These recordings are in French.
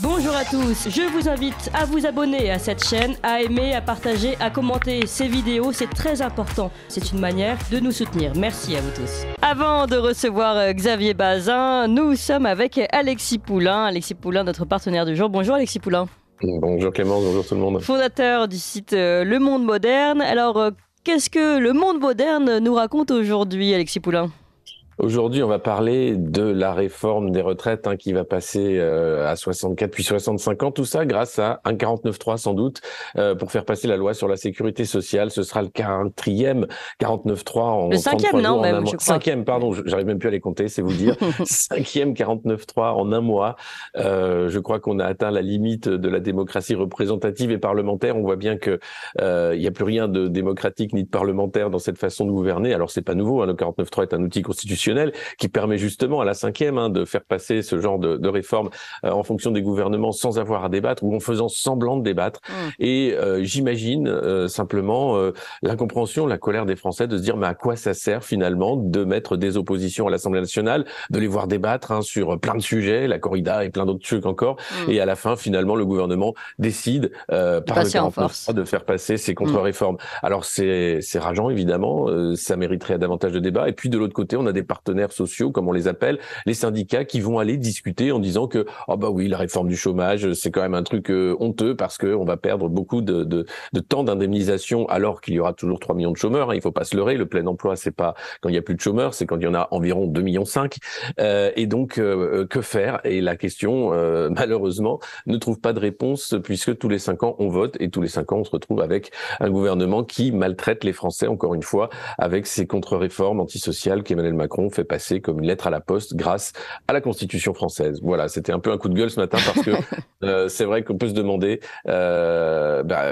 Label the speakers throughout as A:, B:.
A: Bonjour à tous, je vous invite à vous abonner à cette chaîne, à aimer, à partager, à commenter ces vidéos, c'est très important. C'est une manière de nous soutenir. Merci à vous tous. Avant de recevoir Xavier Bazin, nous sommes avec Alexis Poulain. Alexis Poulain, notre partenaire du jour. Bonjour Alexis Poulain.
B: Bonjour Clémence, bonjour tout le monde.
A: Fondateur du site Le Monde Moderne. Alors, qu'est-ce que Le Monde Moderne nous raconte aujourd'hui, Alexis Poulain ?
B: Aujourd'hui, on va parler de la réforme des retraites qui va passer à 64 puis 65 ans. Tout ça grâce à un 49.3 sans doute pour faire passer la loi sur la sécurité sociale. Ce sera le 4e 49.3 en
A: 5e, non, même, je crois.
B: 5e, pardon, j'arrive même plus à les compter, c'est vous dire. 5e 49.3 en un mois. Je crois qu'on a atteint la limite de la démocratie représentative et parlementaire. On voit bien que il y a plus rien de démocratique ni de parlementaire dans cette façon de gouverner. Alors c'est pas nouveau, le 49.3 est un outil constitutionnel qui permet justement à la 5e de faire passer ce genre de réforme en fonction des gouvernements sans avoir à débattre ou en faisant semblant de débattre. Et j'imagine simplement l'incompréhension, la colère des Français de se dire mais à quoi ça sert finalement de mettre des oppositions à l'Assemblée nationale, de les voir débattre sur plein de sujets, la corrida et plein d'autres trucs encore, et à la fin finalement le gouvernement décide par le 49.3 de faire passer ces contre-réformes. Alors c'est rageant évidemment, ça mériterait davantage de débats. Et puis de l'autre côté, on a des partenaires sociaux, comme on les appelle, les syndicats qui vont aller discuter en disant que oui, la réforme du chômage, c'est quand même un truc honteux parce que on va perdre beaucoup de temps d'indemnisation alors qu'il y aura toujours 3 millions de chômeurs. Il faut pas se leurrer, le plein emploi, c'est pas quand il y a plus de chômeurs, c'est quand il y en a environ 2,5 millions. Et donc, que faire ? Et la question, malheureusement, ne trouve pas de réponse puisque tous les 5 ans, on vote et tous les 5 ans, on se retrouve avec un gouvernement qui maltraite les Français, encore une fois, avec ses contre-réformes antisociales qu'Emmanuel Macron fait passer comme une lettre à la poste grâce à la Constitution française. Voilà, c'était un peu un coup de gueule ce matin parce que c'est vrai qu'on peut se demander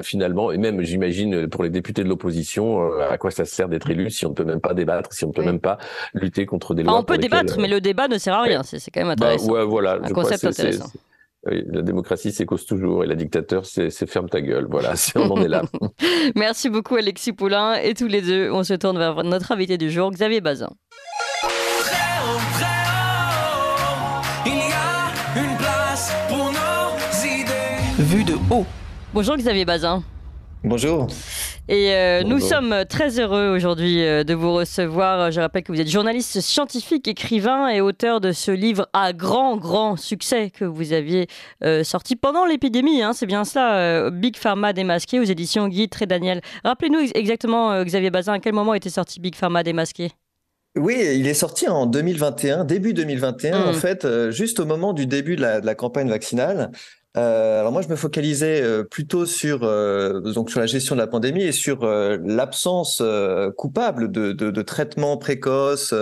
B: finalement, et même j'imagine pour les députés de l'opposition, à quoi ça sert d'être élu si on ne peut même pas débattre, si on ne peut même pas lutter contre des lois.
A: On peut débattre, mais le débat ne sert à rien, c'est quand même intéressant.
B: Voilà,
A: un concept intéressant.
B: Oui, la démocratie, c'est cause toujours, et la dictature, c'est ferme ta gueule. Voilà, on en est là.
A: Merci beaucoup Alexis Poulain, et tous les deux, on se tourne vers notre invité du jour, Xavier Bazin. Vue de haut. Bonjour Xavier Bazin.
C: Bonjour.
A: Et nous sommes très heureux aujourd'hui de vous recevoir. Je rappelle que vous êtes journaliste scientifique, écrivain et auteur de ce livre à grand succès que vous aviez sorti pendant l'épidémie. C'est bien cela, Big Pharma démasqué aux éditions Guy Trédaniel. Rappelez-nous exactement, Xavier Bazin, à quel moment était sorti Big Pharma démasqué ?
C: Oui, il est sorti en 2021, début 2021, en fait, juste au moment du début de la campagne vaccinale. Alors moi, je me focalisais plutôt sur la gestion de la pandémie et sur l'absence coupable de traitements précoces,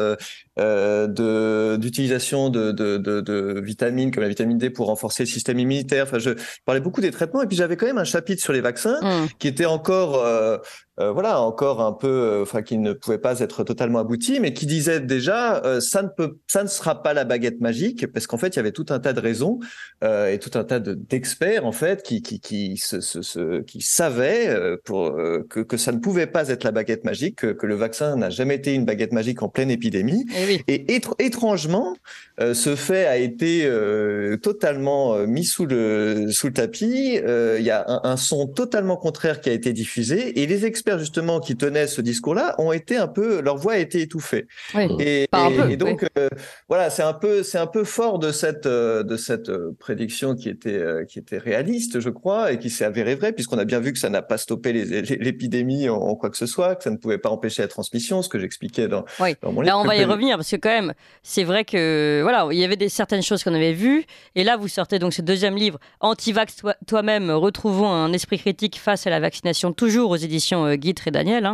C: d'utilisation de vitamines comme la vitamine D pour renforcer le système immunitaire. Enfin, je parlais beaucoup des traitements et puis j'avais quand même un chapitre sur les vaccins qui était encore encore un peu, qui ne pouvait pas être totalement abouti, mais qui disait déjà ça ne sera pas la baguette magique, parce qu'en fait il y avait tout un tas de raisons et tout un tas d'experts en fait qui savaient que ça ne pouvait pas être la baguette magique, que le vaccin n'a jamais été une baguette magique en pleine épidémie. Et étrangement, ce fait a été totalement mis sous le tapis. Il y a un son totalement contraire qui a été diffusé, et les experts justement qui tenaient ce discours-là ont été leur voix a été étouffée. Et donc voilà, c'est un peu fort de cette prédiction qui était réaliste, je crois, et qui s'est avérée vraie, puisqu'on a bien vu que ça n'a pas stoppé l'épidémie en quoi que ce soit, que ça ne pouvait pas empêcher la transmission, ce que j'expliquais dans mon livre.
A: Là, on va y revenir, parce que quand même, c'est vrai que voilà, il y avait certaines choses qu'on avait vues, et là, vous sortez donc ce deuxième livre, Anti-Vax toi-même, retrouvons un esprit critique face à la vaccination, toujours aux éditions Guy Trédaniel.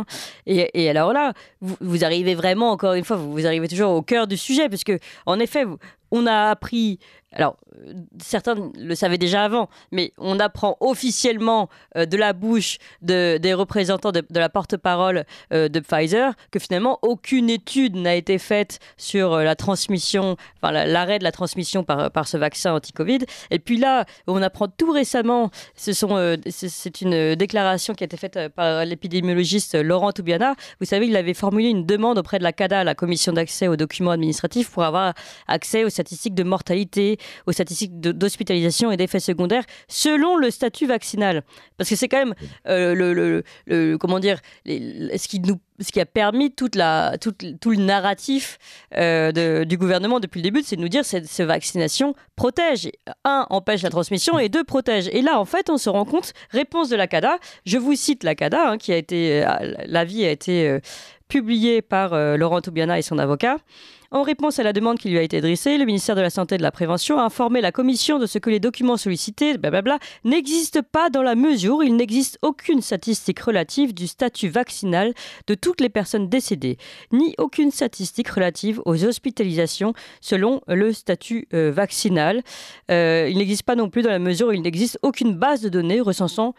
A: Et alors là, vous arrivez vraiment, encore une fois, vous arrivez toujours au cœur du sujet, parce que en effet, on a appris, alors certains le savaient déjà avant, mais on apprend officiellement de la bouche des représentants de la porte-parole de Pfizer que finalement aucune étude n'a été faite sur la transmission, l'arrêt de la transmission par ce vaccin anti-Covid. Et puis là, on apprend tout récemment, c'est une déclaration qui a été faite par l'épidémiologiste Laurent Toubiana. Vous savez, il avait formulé une demande auprès de la CADA, la Commission d'accès aux documents administratifs, pour avoir accès aux statistiques de mortalité, aux statistiques d'hospitalisation et d'effets secondaires selon le statut vaccinal. Parce que c'est quand même ce qui a permis tout le narratif du gouvernement depuis le début, c'est de nous dire que cette vaccination protège. 1, empêche la transmission et 2, protège. Et là, en fait, on se rend compte, réponse de la CADA, je vous cite la CADA, qui a été, l'avis a été publié par Laurent Toubiana et son avocat. En réponse à la demande qui lui a été dressée, le ministère de la Santé et de la Prévention a informé la Commission de ce que les documents sollicités, n'existent pas dans la mesure où il n'existe aucune statistique relative du statut vaccinal de toutes les personnes décédées, ni aucune statistique relative aux hospitalisations selon le statut vaccinal. Il n'existe pas non plus dans la mesure où il n'existe aucune base de données recensant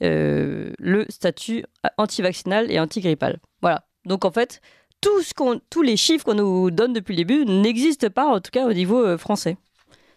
A: le statut antivaccinal et antigrippal. Voilà. Donc en fait, tous les chiffres qu'on nous donne depuis le début n'existent pas, en tout cas au niveau français.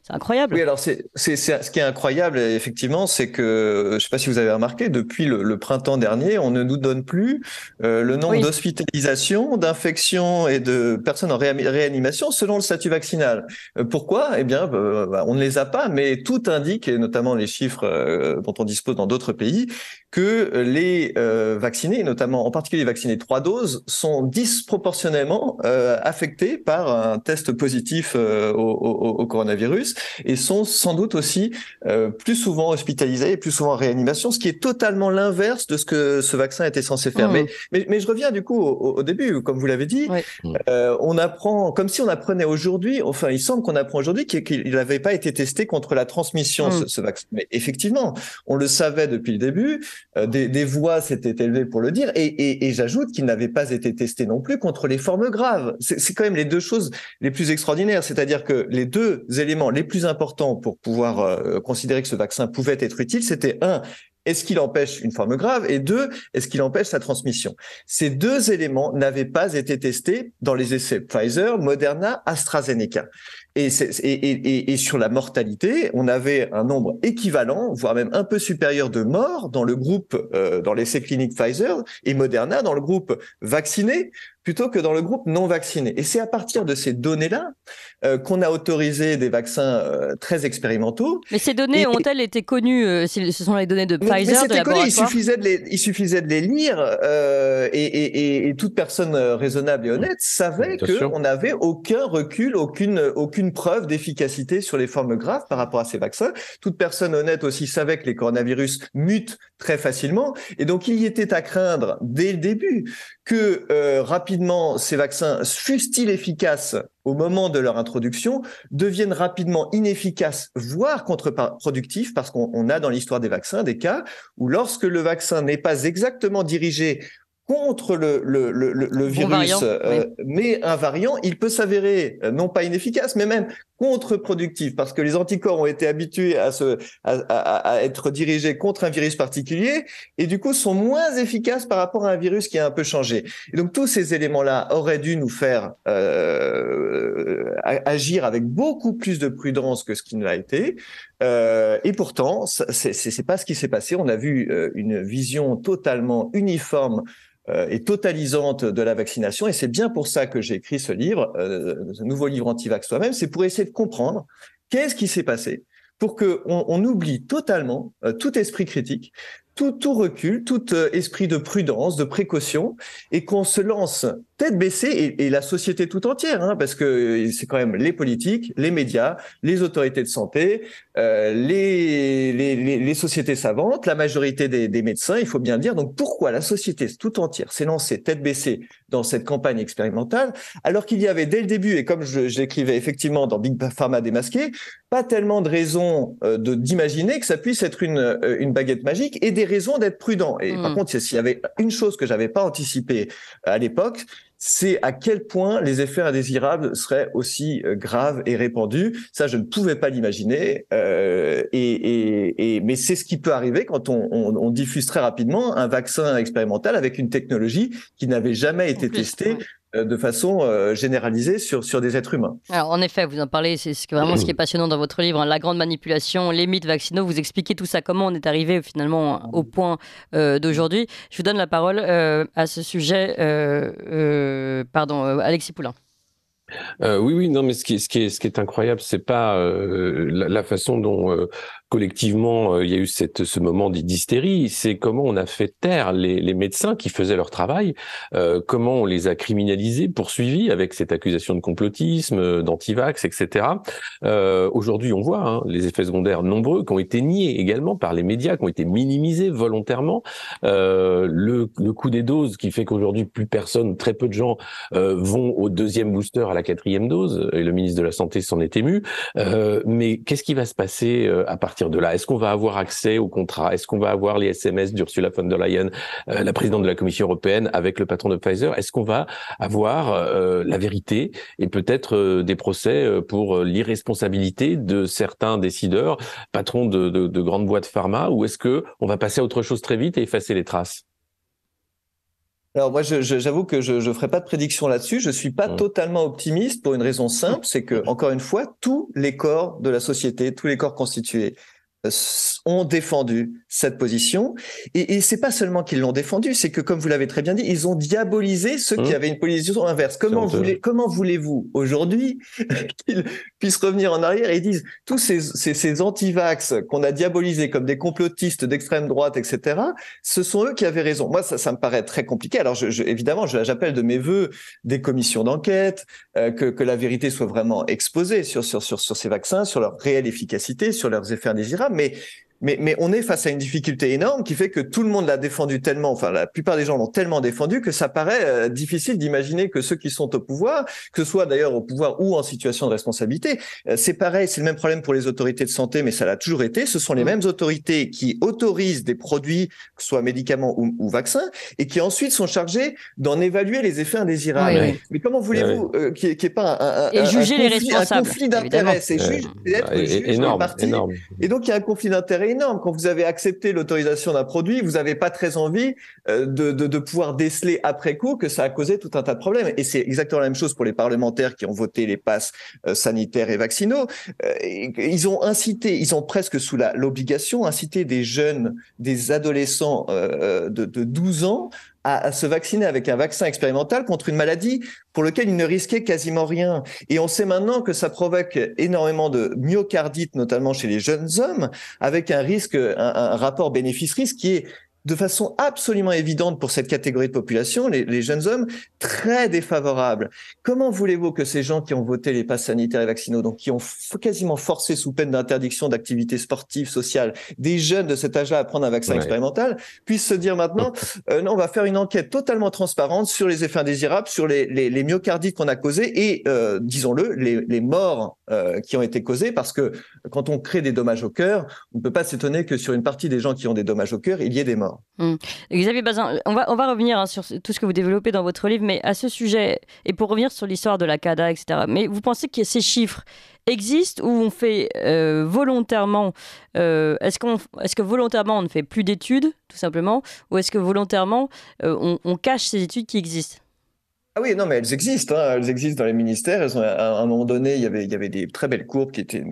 A: C'est incroyable.
C: Oui, alors ce qui est incroyable, effectivement, c'est que, je ne sais pas si vous avez remarqué, depuis le printemps dernier, on ne nous donne plus le nombre d'hospitalisations, d'infections et de personnes en réanimation selon le statut vaccinal. Pourquoi ? Eh bien, on ne les a pas, mais tout indique, et notamment les chiffres dont on dispose dans d'autres pays, que les vaccinés, notamment en particulier les vaccinés 3 doses, sont disproportionnellement affectés par un test positif au coronavirus et sont sans doute aussi plus souvent hospitalisés et plus souvent en réanimation, ce qui est totalement l'inverse de ce que ce vaccin était censé faire. Mais je reviens du coup au début, comme vous l'avez dit, on apprend, comme si on apprenait aujourd'hui, enfin il semble qu'on apprend aujourd'hui qu'il n'avait pas été testé contre la transmission, ce vaccin. Mais effectivement, on le savait depuis le début, des voix s'étaient élevées pour le dire, et j'ajoute qu'il n'avait pas été testé non plus contre les formes graves. C'est quand même les deux choses les plus extraordinaires, c'est-à-dire que les deux éléments les plus importants pour pouvoir considérer que ce vaccin pouvait être utile, c'était 1, est-ce qu'il empêche une forme grave? Et 2, est-ce qu'il empêche sa transmission? Ces deux éléments n'avaient pas été testés dans les essais Pfizer, Moderna, AstraZeneca. Et sur la mortalité, on avait un nombre équivalent, voire même un peu supérieur de morts dans le groupe, dans l'essai clinique Pfizer et Moderna, dans le groupe vacciné, plutôt que dans le groupe non vacciné. Et c'est à partir de ces données-là qu'on a autorisé des vaccins très expérimentaux.
A: Mais ces données ont-elles été connues ce sont les données de Pfizer, de laboratoire.
C: Il suffisait de les lire et toute personne raisonnable et honnête savait qu'on n'avait aucun recul, aucune preuve d'efficacité sur les formes graves par rapport à ces vaccins. Toute personne honnête aussi savait que les coronavirus mutent très facilement. Et donc, il y était à craindre dès le début que rapidement, ces vaccins, fussent-ils efficaces au moment de leur introduction, deviennent rapidement inefficaces, voire contre-productifs, parce qu'on a dans l'histoire des vaccins des cas où lorsque le vaccin n'est pas exactement dirigé contre le virus, mais un variant, il peut s'avérer non pas inefficace, mais même contre-productif, parce que les anticorps ont été habitués à être dirigés contre un virus particulier, et du coup sont moins efficaces par rapport à un virus qui a un peu changé. Et donc tous ces éléments-là auraient dû nous faire agir avec beaucoup plus de prudence que ce qui ne l'a été, et pourtant c'est pas ce qui s'est passé. On a vu une vision totalement uniforme et totalisante de la vaccination. Et c'est bien pour ça que j'ai écrit ce livre, ce nouveau livre Antivax Toi-même, c'est pour essayer de comprendre qu'est-ce qui s'est passé pour qu'on oublie totalement tout esprit critique, tout recul, tout esprit de prudence, de précaution, et qu'on se lance tête baissée, et la société tout entière, parce que c'est quand même les politiques, les médias, les autorités de santé, les sociétés savantes, la majorité des médecins, il faut bien le dire. Donc pourquoi la société tout entière s'est lancée tête baissée dans cette campagne expérimentale, alors qu'il y avait dès le début, et comme je l'écrivais effectivement dans Big Pharma démasqué, pas tellement de raisons d'imaginer que ça puisse être une baguette magique, et des raisons d'être prudent. Et par contre, s'il y avait une chose que j'avais pas anticipée à l'époque, c'est à quel point les effets indésirables seraient aussi graves et répandus. Ça, je ne pouvais pas l'imaginer. Mais c'est ce qui peut arriver quand on diffuse très rapidement un vaccin expérimental avec une technologie qui n'avait jamais été testée de façon généralisée sur des êtres humains.
A: Alors en effet, vous en parlez, c'est vraiment ce qui est passionnant dans votre livre, la grande manipulation, les mythes vaccinaux. Vous expliquez tout ça, comment on est arrivé finalement au point d'aujourd'hui. Je vous donne la parole à ce sujet. Alexis Poulain.
B: Oui, non, mais ce qui est incroyable, c'est pas la façon dont collectivement il y a eu ce moment d'hystérie, c'est comment on a fait taire les médecins qui faisaient leur travail, comment on les a criminalisés, poursuivis avec cette accusation de complotisme, d'antivax, etc. Aujourd'hui, on voit les effets secondaires nombreux qui ont été niés également par les médias, qui ont été minimisés volontairement. Le coût des doses qui fait qu'aujourd'hui plus personne, très peu de gens vont au deuxième booster, à la 4e dose, et le ministre de la Santé s'en est ému. Mais qu'est-ce qui va se passer à partir de là? Est-ce qu'on va avoir accès au contrat? Est-ce qu'on va avoir les SMS d'Ursula von der Leyen, la présidente de la Commission européenne, avec le patron de Pfizer? Est-ce qu'on va avoir la vérité et peut-être des procès pour l'irresponsabilité de certains décideurs, patrons de grandes boîtes pharma? Ou est-ce que on va passer à autre chose très vite et effacer les traces?
C: Alors moi, j'avoue que je ferai pas de prédiction là-dessus. Je suis pas totalement optimiste pour une raison simple, c'est que, encore une fois, tous les corps de la société, tous les corps constitués ont défendu cette position. Et c'est pas seulement qu'ils l'ont défendu, c'est que, comme vous l'avez très bien dit, ils ont diabolisé ceux qui avaient une position inverse. Comment voulez-vous aujourd'hui qu'ils puissent revenir en arrière et ils disent tous ces anti-vax qu'on a diabolisés comme des complotistes d'extrême droite, etc., ce sont eux qui avaient raison. Moi, ça me paraît très compliqué. Alors, évidemment, j'appelle de mes vœux des commissions d'enquête, que la vérité soit vraiment exposée sur ces vaccins, sur leur réelle efficacité, sur leurs effets indésirables. Mais on est face à une difficulté énorme qui fait que tout le monde l'a défendu tellement, enfin la plupart des gens l'ont tellement défendu que ça paraît difficile d'imaginer que ceux qui sont au pouvoir, que ce soit d'ailleurs au pouvoir ou en situation de responsabilité, c'est pareil, c'est le même problème pour les autorités de santé, mais ça l'a toujours été, ce sont les mêmes autorités qui autorisent des produits, que ce soit médicaments ou vaccins, et qui ensuite sont chargés d'en évaluer les effets indésirables.
A: Oui.
C: Mais comment voulez-vous qu'il n'y ait pas un conflit d'intérêts? C'est être juge
B: énorme,
C: parti.
B: énorme.
C: Et donc, il y a un conflit d'intérêts énorme. Quand vous avez accepté l'autorisation d'un produit, vous n'avez pas très envie de pouvoir déceler après coup que ça a causé tout un tas de problèmes. Et c'est exactement la même chose pour les parlementaires qui ont voté les passes sanitaires et vaccinaux. Ils ont presque sous l'obligation incité des jeunes, des adolescents de 12 ans à se vacciner avec un vaccin expérimental contre une maladie pour laquelle ils ne risquaient quasiment rien. Et on sait maintenant que ça provoque énormément de myocardite, notamment chez les jeunes hommes, avec un risque, un rapport bénéfice-risque qui est de façon absolument évidente pour cette catégorie de population, les jeunes hommes, très défavorables. Comment voulez-vous que ces gens qui ont voté les passes sanitaires et vaccinaux, donc qui ont quasiment forcé sous peine d'interdiction d'activités sportives, sociales, des jeunes de cet âge-là à prendre un vaccin expérimental, puissent se dire maintenant, non, on va faire une enquête totalement transparente sur les effets indésirables, sur les myocardites qu'on a causés et, disons-le, les morts qui ont été causées, parce que quand on crée des dommages au cœur, on ne peut pas s'étonner que sur une partie des gens qui ont des dommages au cœur, il y ait des morts.
A: Xavier Bazin, on va revenir sur tout ce que vous développez dans votre livre, mais à ce sujet, et pour revenir sur l'histoire de la CADA, etc., mais vous pensez que ces chiffres existent ou on fait volontairement, est-ce que volontairement on ne fait plus d'études, tout simplement, ou est-ce que volontairement on cache ces études qui existent?
C: Ah oui, non, mais elles existent, elles existent dans les ministères. Elles ont, à un moment donné, il y avait des très belles courbes qui étaient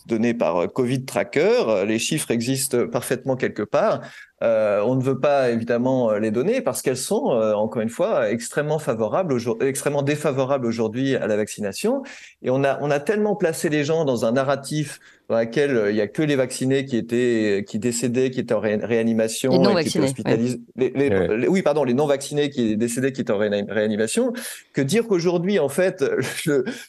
C: données par Covid Tracker. Les chiffres existent parfaitement quelque part. On ne veut pas évidemment les donner parce qu'elles sont, encore une fois, extrêmement défavorables aujourd'hui à la vaccination. Et on a tellement placé les gens dans un narratif dans lequel il y a que les vaccinés qui décédaient, qui étaient en réanimation,
A: les non
C: et qui étaient hospitalisés. Oui, pardon, les non vaccinés qui décédaient, qui étaient en réanimation. Que dire qu'aujourd'hui, en fait,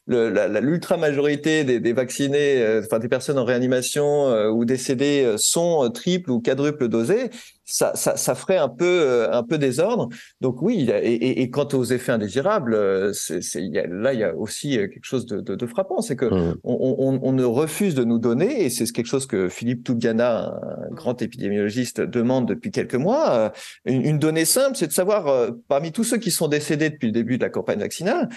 C: l'ultra majorité des vaccinés, enfin des personnes en réanimation ou décédées sont triple ou quadruple dosées. Ça ferait un peu désordre. Donc oui, et quant aux effets indésirables, là il y a aussi quelque chose de frappant, c'est que on ne refuse de nous donner, et c'est quelque chose que Philippe Toubiana, un grand épidémiologiste, demande depuis quelques mois. Une donnée simple, c'est de savoir parmi tous ceux qui sont décédés depuis le début de la campagne vaccinale,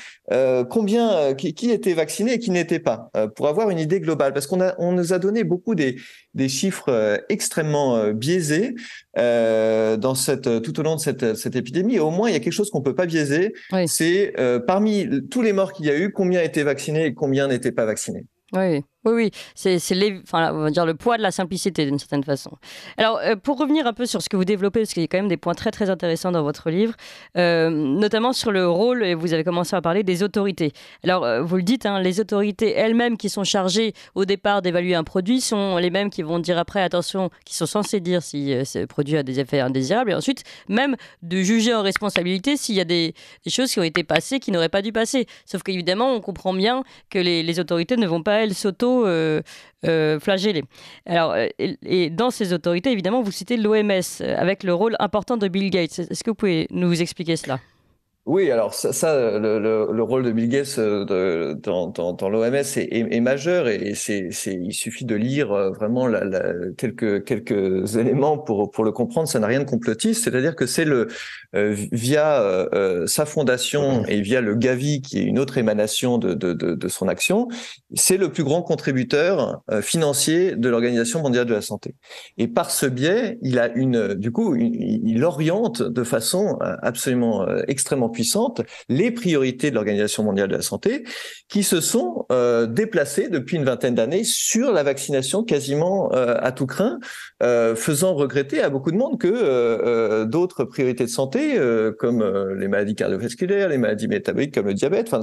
C: qui étaient vaccinés et qui n'étaient pas, pour avoir une idée globale, parce qu'on nous a donné beaucoup des chiffres extrêmement biaisés tout au long de cette épidémie. Et au moins, il y a quelque chose qu'on peut pas biaiser, c'est parmi tous les morts qu'il y a eu, combien étaient vaccinés et combien n'étaient pas vaccinés.
A: Oui, Oui, on va dire le poids de la simplicité d'une certaine façon. Alors, pour revenir un peu sur ce que vous développez, parce qu'il y a quand même des points très très intéressants dans votre livre, notamment sur le rôle, et vous avez commencé à parler des autorités. Alors, vous le dites, hein, les autorités elles-mêmes qui sont chargées au départ d'évaluer un produit sont les mêmes qui vont dire après, attention, qui sont censées dire si ce produit a des effets indésirables, et ensuite même de juger en responsabilité s'il y a des choses qui ont été passées qui n'auraient pas dû passer. Sauf qu'évidemment, on comprend bien que les autorités ne vont pas, elles, flageller. Alors, et dans ces autorités, évidemment, vous citez l'OMS avec le rôle important de Bill Gates. Est-ce que vous pouvez nous expliquer cela ?
C: Oui, alors le rôle de Bill Gates dans l'OMS est majeur et il suffit de lire vraiment quelques éléments pour le comprendre. Ça n'a rien de complotiste, c'est-à-dire que c'est via sa fondation et via le Gavi, qui est une autre émanation de son action, c'est le plus grand contributeur financier de l'Organisation mondiale de la santé. Et par ce biais, il oriente de façon absolument extrêmement puissante les priorités de l'Organisation mondiale de la santé, qui se sont déplacées depuis une vingtaine d'années sur la vaccination quasiment à tout crin, faisant regretter à beaucoup de monde que d'autres priorités de santé, comme les maladies cardiovasculaires, les maladies métaboliques comme le diabète,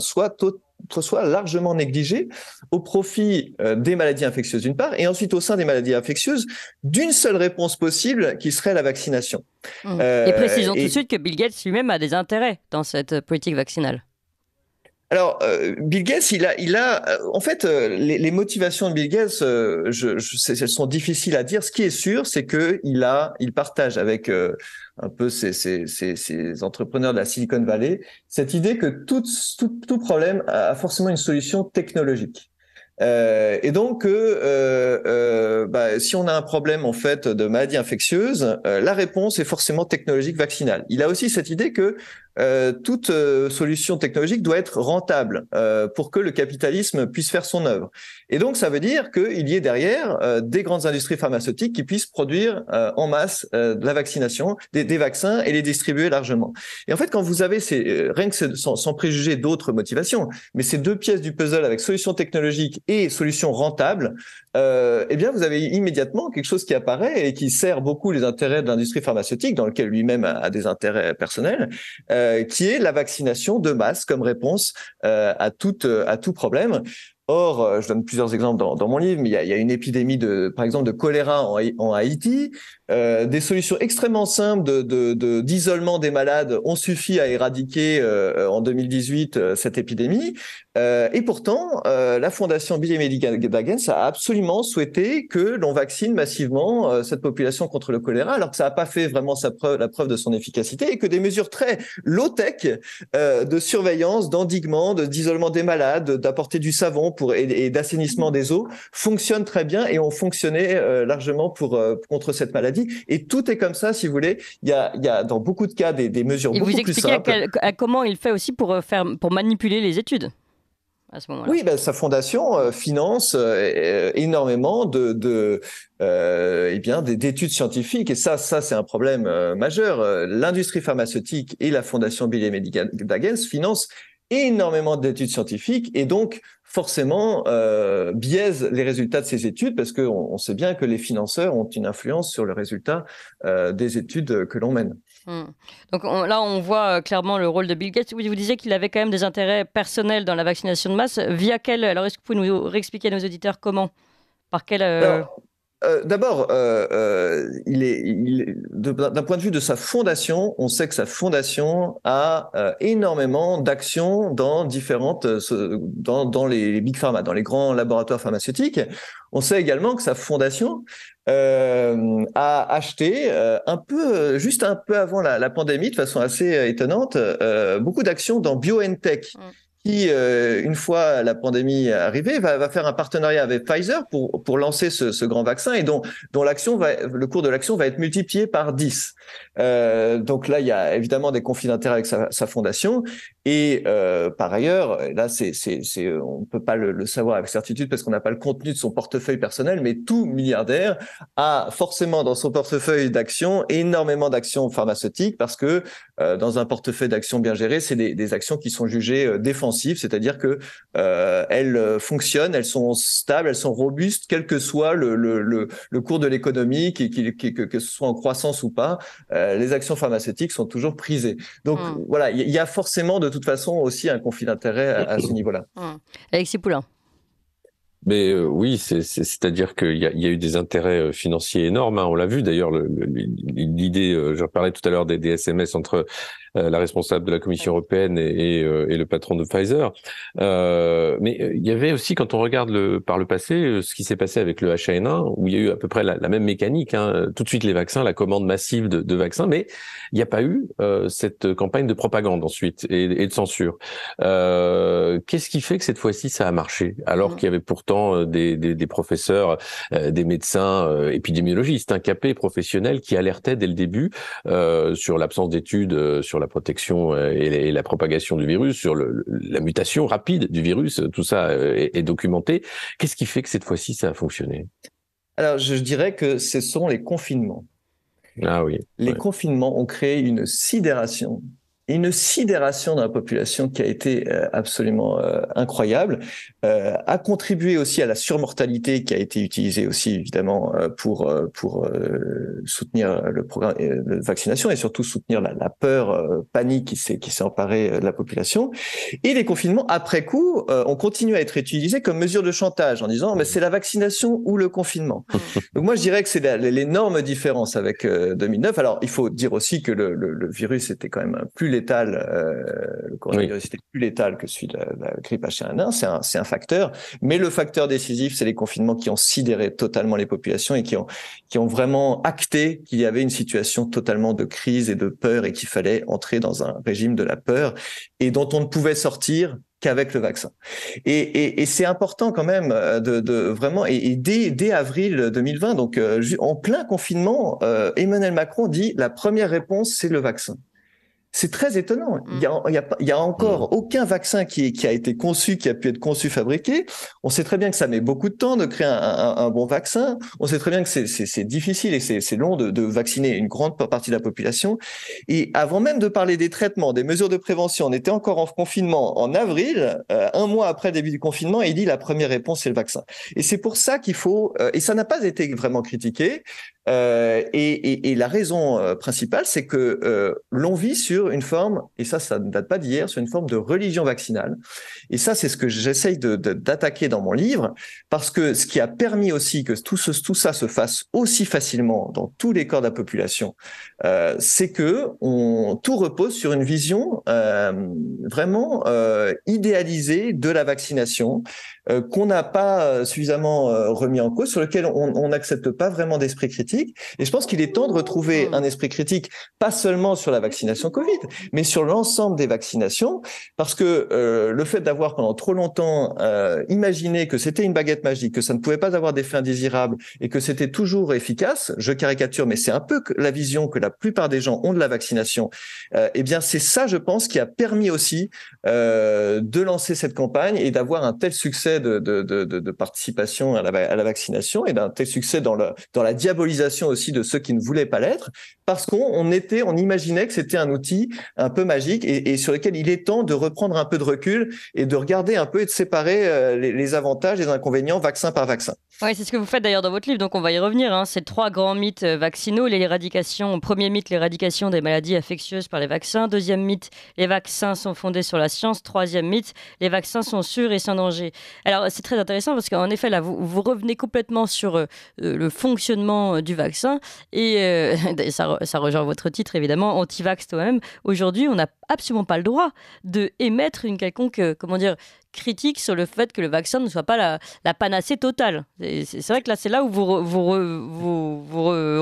C: soient largement négligées au profit des maladies infectieuses d'une part, et ensuite au sein des maladies infectieuses, d'une seule réponse possible qui serait la vaccination.
A: Et précisons tout de suite que Bill Gates lui-même a des intérêts dans cette politique vaccinale.
C: Alors, Bill Gates, en fait, les motivations de Bill Gates, elles sont difficiles à dire. Ce qui est sûr, c'est que il partage avec un peu ces entrepreneurs de la Silicon Valley cette idée que tout problème a forcément une solution technologique. Et donc, si on a un problème en fait de maladie infectieuse, la réponse est forcément technologique vaccinale. Il a aussi cette idée que toute solution technologique doit être rentable pour que le capitalisme puisse faire son œuvre. Et donc, ça veut dire qu'il y ait derrière des grandes industries pharmaceutiques qui puissent produire en masse de la vaccination, des vaccins et les distribuer largement. Et en fait, quand vous avez rien que sans préjuger d'autres motivations, mais ces deux pièces du puzzle avec solution technologique et solution rentable, eh bien, vous avez immédiatement quelque chose qui apparaît et qui sert beaucoup les intérêts de l'industrie pharmaceutique, dans lequel lui-même a des intérêts personnels, qui est la vaccination de masse comme réponse à tout problème. Or, je donne plusieurs exemples dans mon livre, mais il y a une épidémie par exemple, de choléra en Haïti. Des solutions extrêmement simples d'isolement des malades ont suffi à éradiquer en 2018 cette épidémie. Et pourtant, la Fondation Bill et Melinda Gates a absolument souhaité que l'on vaccine massivement cette population contre le choléra, alors que ça n'a pas fait vraiment la preuve de son efficacité, et que des mesures très low-tech de surveillance, d'endiguement, d'isolement des malades, d'apporter du savon et d'assainissement des eaux fonctionnent très bien et ont fonctionné largement contre cette maladie. Et tout est comme ça, si vous voulez. Il y a dans beaucoup de cas des mesures beaucoup plus simples.
A: Et vous expliquez comment il fait aussi pour manipuler les études à ce moment-là.
C: Oui, sa fondation finance énormément d'études scientifiques, et ça c'est un problème majeur. L'industrie pharmaceutique et la Fondation Bill et Melinda Gates financent énormément d'études scientifiques et donc forcément biaisent les résultats de ces études, parce qu'on sait bien que les financeurs ont une influence sur le résultat des études que l'on mène.
A: Donc là, on voit clairement le rôle de Bill Gates. Vous disiez qu'il avait quand même des intérêts personnels dans la vaccination de masse. Via quel ? Alors, est-ce que vous pouvez nous réexpliquer à nos auditeurs comment ? Par quel
C: D'abord, d'un point de vue de sa fondation, on sait que sa fondation a énormément d'actions dans les big pharma, dans les grands laboratoires pharmaceutiques. On sait également que sa fondation a acheté juste un peu avant la pandémie, de façon assez étonnante, beaucoup d'actions dans BioNTech. Qui, une fois la pandémie arrivée, va faire un partenariat avec Pfizer pour lancer ce grand vaccin, et dont le cours de l'action va être multiplié par 10. Donc là, il y a évidemment des conflits d'intérêts avec sa fondation. Et par ailleurs, là, on ne peut pas le savoir avec certitude parce qu'on n'a pas le contenu de son portefeuille personnel, mais tout milliardaire a forcément dans son portefeuille d'actions énormément d'actions pharmaceutiques parce que dans un portefeuille d'actions bien géré, c'est des actions qui sont jugées défensives, c'est-à-dire que elles fonctionnent, elles sont stables, elles sont robustes, quel que soit le cours de l'économie, que ce soit en croissance ou pas. Les actions pharmaceutiques sont toujours prisées. Donc voilà, il y a forcément de toute façon aussi un conflit d'intérêt à ce niveau-là.
A: Alexis Poulain.
B: Mais oui, c'est-à-dire qu'il y a eu des intérêts financiers énormes. On l'a vu d'ailleurs, l'idée, je parlais tout à l'heure des SMS entre la responsable de la Commission européenne et le patron de Pfizer. Mais il y avait aussi, quand on regarde par le passé, ce qui s'est passé avec le H1N1, où il y a eu à peu près la même mécanique. Tout de suite les vaccins, la commande massive de vaccins, mais il n'y a pas eu cette campagne de propagande ensuite et de censure. Qu'est-ce qui fait que cette fois-ci ça a marché, alors qu'il y avait pourtant des professeurs, des médecins, épidémiologistes, capés, professionnels, qui alertaient dès le début sur l'absence d'études sur la protection et la propagation du virus, sur la mutation rapide du virus, tout ça est documenté. Qu'est-ce qui fait que cette fois-ci ça a fonctionné?
C: Alors, je dirais que ce sont les confinements.
B: Ah oui.
C: Les confinements ont créé une sidération dans la population qui a été absolument incroyable, a contribué aussi à la surmortalité qui a été utilisée aussi évidemment pour soutenir le programme de vaccination et surtout soutenir la peur, panique qui s'est emparée de la population. Et les confinements après coup ont continué à être utilisés comme mesure de chantage en disant mais c'est la vaccination ou le confinement. Donc moi je dirais que c'est l'énorme différence avec 2009. Alors il faut dire aussi que le virus était quand même plus létal, le coronavirus était plus létal que celui de la grippe H1N1, c'est un facteur, mais le facteur décisif, c'est les confinements qui ont sidéré totalement les populations et qui ont vraiment acté qu'il y avait une situation totalement de crise et de peur et qu'il fallait entrer dans un régime de la peur et dont on ne pouvait sortir qu'avec le vaccin. Et c'est important quand même de vraiment, et dès avril 2020, donc en plein confinement, Emmanuel Macron dit la première réponse, c'est le vaccin. C'est très étonnant. Il y a encore aucun vaccin qui a été conçu, qui a pu être conçu, fabriqué. On sait très bien que ça met beaucoup de temps de créer un bon vaccin. On sait très bien que c'est difficile et c'est long de vacciner une grande partie de la population. Et avant même de parler des traitements, des mesures de prévention, on était encore en confinement en avril, un mois après le début du confinement, et il dit la première réponse, c'est le vaccin. Et c'est pour ça qu'il faut, et ça n'a pas été vraiment critiqué, et la raison principale, c'est que l'on vit sur une forme, et ça ne date pas d'hier, sur une forme de religion vaccinale. Et ça, c'est ce que j'essaye d'attaquer dans mon livre, parce que ce qui a permis aussi que tout ça se fasse aussi facilement dans tous les corps de la population, c'est que tout repose sur une vision vraiment idéalisée de la vaccination, qu'on n'a pas suffisamment remis en cause, sur lequel on n'accepte pas vraiment d'esprit critique. Et je pense qu'il est temps de retrouver un esprit critique, pas seulement sur la vaccination Covid, mais sur l'ensemble des vaccinations, parce que le fait d'avoir pendant trop longtemps imaginé que c'était une baguette magique, que ça ne pouvait pas avoir d'effet indésirable et que c'était toujours efficace, je caricature, mais c'est un peu la vision que la plupart des gens ont de la vaccination, eh bien c'est ça, je pense, qui a permis aussi de lancer cette campagne et d'avoir un tel succès de participation à la vaccination et d'un tel succès dans la diabolisation aussi de ceux qui ne voulaient pas l'être, parce qu'on imaginait que c'était un outil un peu magique et sur lequel il est temps de reprendre un peu de recul et de regarder un peu et de séparer les avantages et les inconvénients vaccin par vaccin.
A: Oui, c'est ce que vous faites d'ailleurs dans votre livre, donc on va y revenir. C'est 3 grands mythes vaccinaux. Premier mythe, l'éradication des maladies infectieuses par les vaccins. Deuxième mythe, les vaccins sont fondés sur la science. Troisième mythe, les vaccins sont sûrs et sans danger. Alors c'est très intéressant parce qu'en effet, là, vous revenez complètement sur le fonctionnement du vaccin et ça rejoint votre titre évidemment, Antivax toi-même. Aujourd'hui, on n'a absolument pas le droit de émettre une quelconque, critique sur le fait que le vaccin ne soit pas la panacée totale. C'est vrai que là, c'est là où vous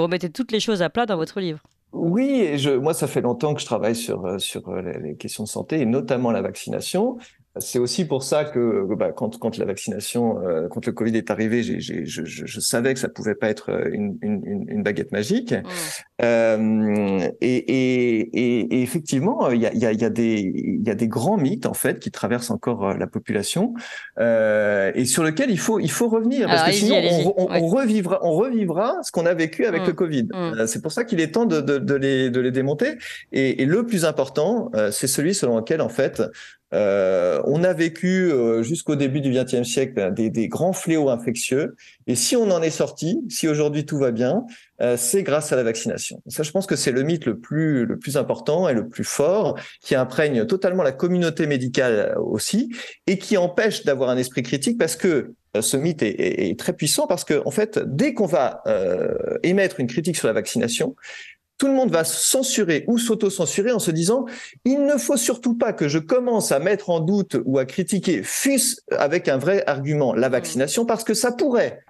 A: remettez toutes les choses à plat dans votre livre.
C: Oui, moi, ça fait longtemps que je travaille sur les questions de santé et notamment la vaccination. C'est aussi pour ça que quand la vaccination, quand le Covid est arrivé, je savais que ça pouvait pas être une baguette magique. Et effectivement, il y a des grands mythes en fait qui traversent encore la population et sur lesquels il faut revenir parce que sinon on revivra ce qu'on a vécu avec le Covid. C'est pour ça qu'il est temps de les démonter. Et le plus important, c'est celui selon lequel en fait on a vécu jusqu'au début du XXe siècle des grands fléaux infectieux, et si on en est sorti, si aujourd'hui tout va bien, c'est grâce à la vaccination. Ça, je pense que c'est le mythe le plus important et le plus fort, qui imprègne totalement la communauté médicale aussi, et qui empêche d'avoir un esprit critique, parce que ce mythe est très puissant, parce que en fait, dès qu'on va émettre une critique sur la vaccination, tout le monde va censurer ou s'auto-censurer en se disant « Il ne faut surtout pas que je commence à mettre en doute ou à critiquer, fût-ce avec un vrai argument, la vaccination, parce que ça pourrait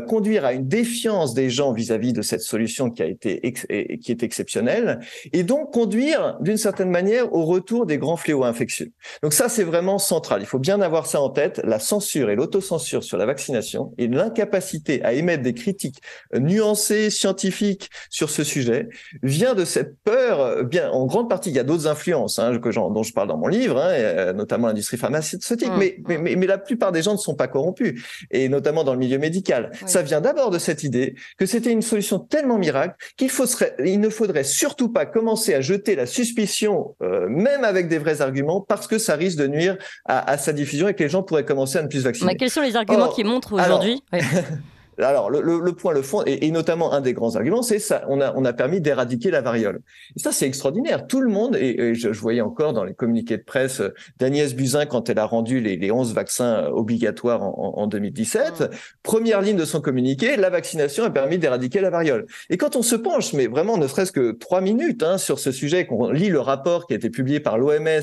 C: conduire à une défiance des gens vis-à-vis de cette solution qui est exceptionnelle, et donc conduire d'une certaine manière au retour des grands fléaux infectieux. » Donc ça, c'est vraiment central. Il faut bien avoir ça en tête. La censure et l'autocensure sur la vaccination et l'incapacité à émettre des critiques nuancées, scientifiques sur ce sujet vient de cette peur. Bien, en grande partie, il y a d'autres influences dont je parle dans mon livre, notamment l'industrie pharmaceutique, mais la plupart des gens ne sont pas corrompus, et notamment dans le milieu médical. Ça vient d'abord de cette idée que c'était une solution tellement miracle il ne faudrait surtout pas commencer à jeter la suspicion, même avec des vrais arguments, parce que ça risque de nuire à sa diffusion et que les gens pourraient commencer à ne plus se vacciner.
A: Quels sont les arguments qui montrent aujourd'hui
C: Alors, le fond, et notamment un des grands arguments, c'est ça, on a permis d'éradiquer la variole. Et ça, c'est extraordinaire. Tout le monde, et je voyais encore dans les communiqués de presse d'Agnès Buzyn quand elle a rendu les 11 vaccins obligatoires en 2017, première ligne de son communiqué, la vaccination a permis d'éradiquer la variole. Et quand on se penche, mais vraiment ne serait-ce que 3 minutes sur ce sujet, qu'on lit le rapport qui a été publié par l'OMS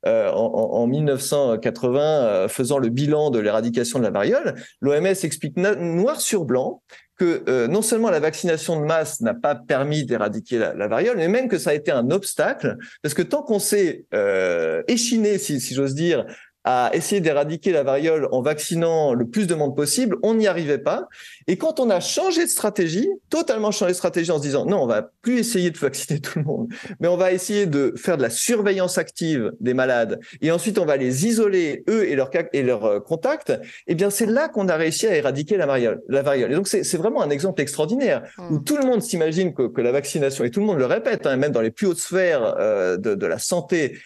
C: en 1980, faisant le bilan de l'éradication de la variole, l'OMS explique noir sur blanc que non seulement la vaccination de masse n'a pas permis d'éradiquer la variole, mais même que ça a été un obstacle, parce que tant qu'on s'est échiné, si j'ose dire, à essayer d'éradiquer la variole en vaccinant le plus de monde possible, on n'y arrivait pas. Et quand on a changé de stratégie, totalement changé de stratégie en se disant non, on va plus essayer de vacciner tout le monde, mais on va essayer de faire de la surveillance active des malades, et ensuite on va les isoler, eux et leurs contacts, eh bien c'est là qu'on a réussi à éradiquer la variole. Et donc c'est vraiment un exemple extraordinaire, où tout le monde s'imagine que la vaccination, et tout le monde le répète, même dans les plus hautes sphères de la santé,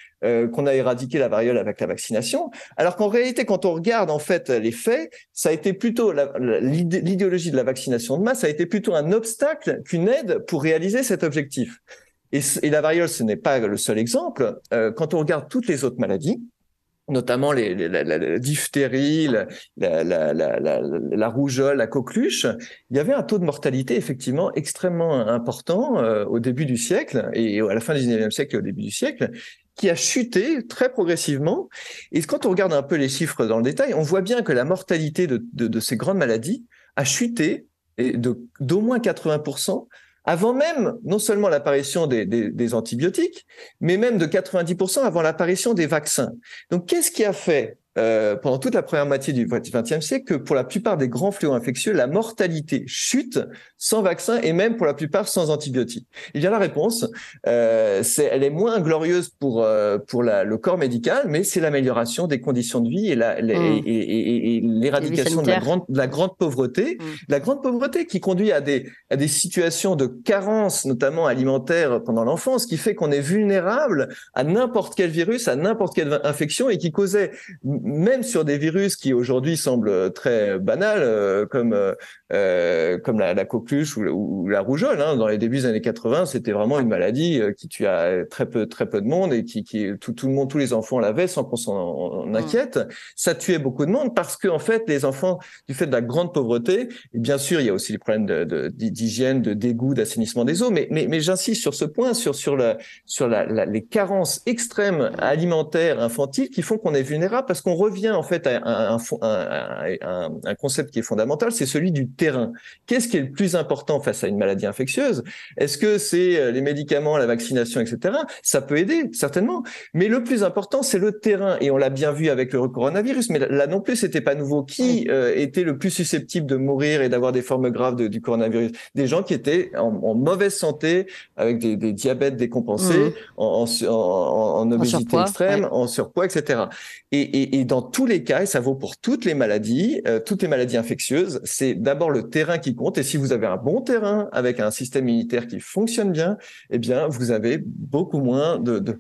C: qu'on a éradiqué la variole avec la vaccination, alors qu'en réalité, quand on regarde en fait les faits, ça a été plutôt l'idéologie de la vaccination de masse, ça a été plutôt un obstacle qu'une aide pour réaliser cet objectif. Et la variole, ce n'est pas le seul exemple. Quand on regarde toutes les autres maladies, notamment la diphtérie, la rougeole, la coqueluche, il y avait un taux de mortalité effectivement extrêmement important au début du siècle, et à la fin du 19e siècle et au début du siècle, qui a chuté très progressivement. Et quand on regarde un peu les chiffres dans le détail, on voit bien que la mortalité de ces grandes maladies a chuté d'au moins 80%, avant même non seulement l'apparition des antibiotiques, mais même de 90% avant l'apparition des vaccins. Donc, qu'est-ce qui a fait pendant toute la première moitié du XXe siècle que pour la plupart des grands fléaux infectieux, la mortalité chute sans vaccin et même pour la plupart sans antibiotiques? Eh bien, la réponse, elle est moins glorieuse pour le corps médical, mais c'est l'amélioration des conditions de vie et l'éradication de la grande pauvreté, la grande pauvreté qui conduit à des situations de carence, notamment alimentaire pendant l'enfance, qui fait qu'on est vulnérable à n'importe quel virus, à n'importe quelle infection, et qui causait, même sur des virus qui aujourd'hui semblent très banals, comme la coqueluche ou la rougeole, dans les débuts des années 80, c'était vraiment une maladie qui tuait très peu de monde, et tout le monde, tous les enfants l'avaient sans qu'on s'en inquiète. Ça tuait beaucoup de monde parce que en fait, les enfants, du fait de la grande pauvreté, et bien sûr, il y a aussi les problèmes d'hygiène, de dégoût, d'assainissement des eaux, mais j'insiste sur ce point, sur les carences extrêmes alimentaires infantiles qui font qu'on est vulnérable, parce qu'on revient en fait à un concept qui est fondamental, c'est celui du terrain. Qu'est-ce qui est le plus important face à une maladie infectieuse? Est-ce que c'est les médicaments, la vaccination, etc.? Ça peut aider, certainement. Mais le plus important, c'est le terrain. Et on l'a bien vu avec le coronavirus, mais là non plus, c'était pas nouveau. Qui était le plus susceptible de mourir et d'avoir des formes graves du coronavirus? Des gens qui étaient en mauvaise santé, avec des diabètes décompensés, en obésité extrême, en surpoids, etc. Et dans tous les cas, et ça vaut pour toutes les maladies infectieuses, c'est d'abord le terrain qui compte. Et si vous avez un bon terrain avec un système immunitaire qui fonctionne bien, eh bien, vous avez beaucoup moins de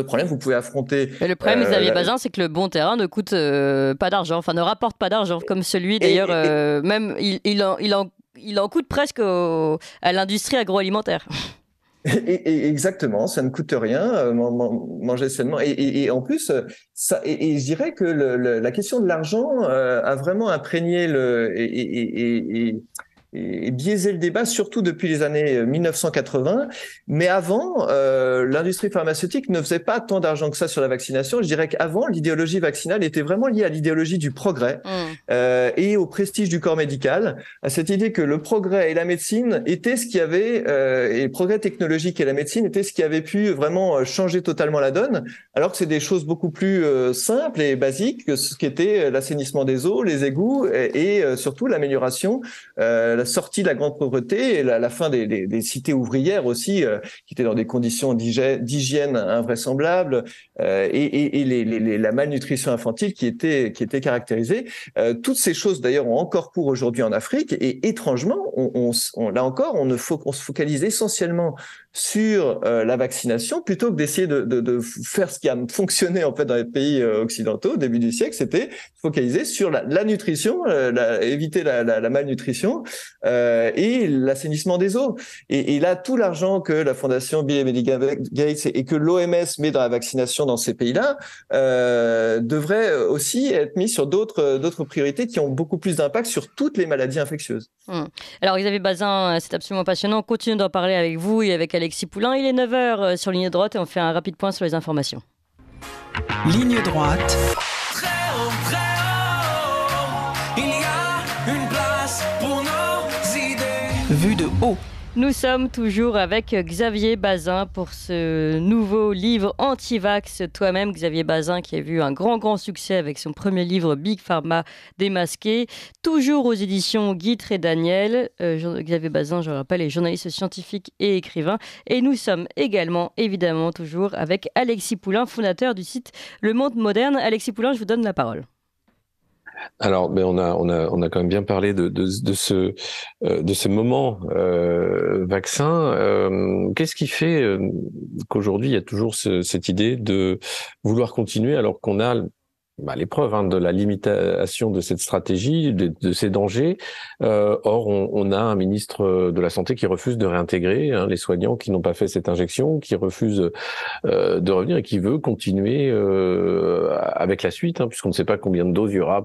C: problèmes. Vous pouvez affronter.
A: Mais le problème, Xavier Bazin, c'est que le bon terrain ne coûte pas d'argent, enfin ne rapporte pas d'argent, comme celui d'ailleurs, même il en coûte presque à l'industrie agroalimentaire.
C: Exactement, ça ne coûte rien, manger sainement. Et en plus, je dirais que la question de l'argent a vraiment imprégné et biaisé le débat, surtout depuis les années 1980. Mais avant, l'industrie pharmaceutique ne faisait pas tant d'argent que ça sur la vaccination. Je dirais qu'avant, l'idéologie vaccinale était vraiment liée à l'idéologie du progrès et au prestige du corps médical, à cette idée que le progrès et la médecine étaient ce qui avait, et le progrès technologique et la médecine étaient ce qui avait pu vraiment changer totalement la donne, alors que c'est des choses beaucoup plus simples et basiques que ce qu'était l'assainissement des eaux, les égouts et surtout l'amélioration, la sortie de la grande pauvreté et la fin des cités ouvrières aussi, qui étaient dans des conditions d'hygiène invraisemblables, et la malnutrition infantile qui était caractérisée. Toutes ces choses d'ailleurs ont encore cours aujourd'hui en Afrique, et étrangement, là encore, on se focalise essentiellement sur la vaccination plutôt que d'essayer de faire ce qui a fonctionné en fait dans les pays occidentaux au début du siècle, c'était focaliser sur la nutrition, éviter la malnutrition et l'assainissement des eaux. Et là, tout l'argent que la Fondation Bill et Melinda Gates et que l'OMS met dans la vaccination dans ces pays-là devrait aussi être mis sur d'autres priorités qui ont beaucoup plus d'impact sur toutes les maladies infectieuses.
A: Alors Xavier Bazin, c'est absolument passionnant. On continue d'en parler avec vous et avec Alexis Poulain. Il est 9h sur Ligne Droite et on fait un rapide point sur les informations.
D: Ligne Droite.
E: Très haut, il y a une place pour nos idées.
D: Vue de haut.
A: Nous sommes toujours avec Xavier Bazin pour ce nouveau livre Antivax Toi-même. Xavier Bazin qui a vu un grand succès avec son premier livre Big Pharma démasqué, toujours aux éditions Guitre et Daniel. Xavier Bazin, je le rappelle, est journaliste scientifique et écrivain. Et nous sommes également, évidemment, toujours avec Alexis Poulain, fondateur du site Le Monde Moderne. Alexis Poulain, je vous donne la parole.
B: Alors, on a quand même bien parlé de ce moment vaccin. Qu'est-ce qui fait qu'aujourd'hui il y a toujours cette idée de vouloir continuer alors qu'on a les preuves de la limitation de cette stratégie, de ces dangers. Or, on a un ministre de la Santé qui refuse de réintégrer les soignants qui n'ont pas fait cette injection, qui refuse de revenir et qui veut continuer avec la suite, puisqu'on ne sait pas combien de doses il y aura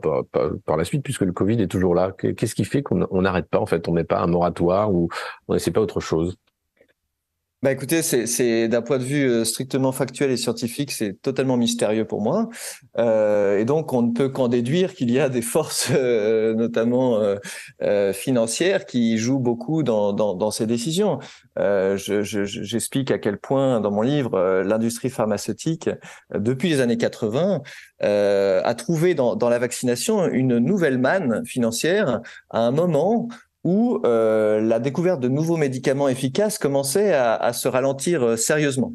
B: par la suite, puisque le Covid est toujours là. Qu'est-ce qui fait qu'on n'arrête pas, en fait, on met pas un moratoire ou on n'essaie pas autre chose?
C: Écoutez, c'est d'un point de vue strictement factuel et scientifique, c'est totalement mystérieux pour moi. Et donc, on ne peut qu'en déduire qu'il y a des forces, notamment financières, qui jouent beaucoup dans ces décisions. J'explique à quel point, dans mon livre, l'industrie pharmaceutique, depuis les années 80, a trouvé dans la vaccination une nouvelle manne financière à un moment où la découverte de nouveaux médicaments efficaces commençait à se ralentir sérieusement.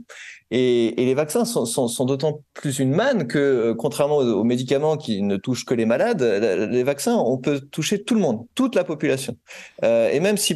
C: Et les vaccins sont d'autant plus une manne que, contrairement aux médicaments qui ne touchent que les malades, les vaccins, on peut toucher tout le monde, toute la population, et même si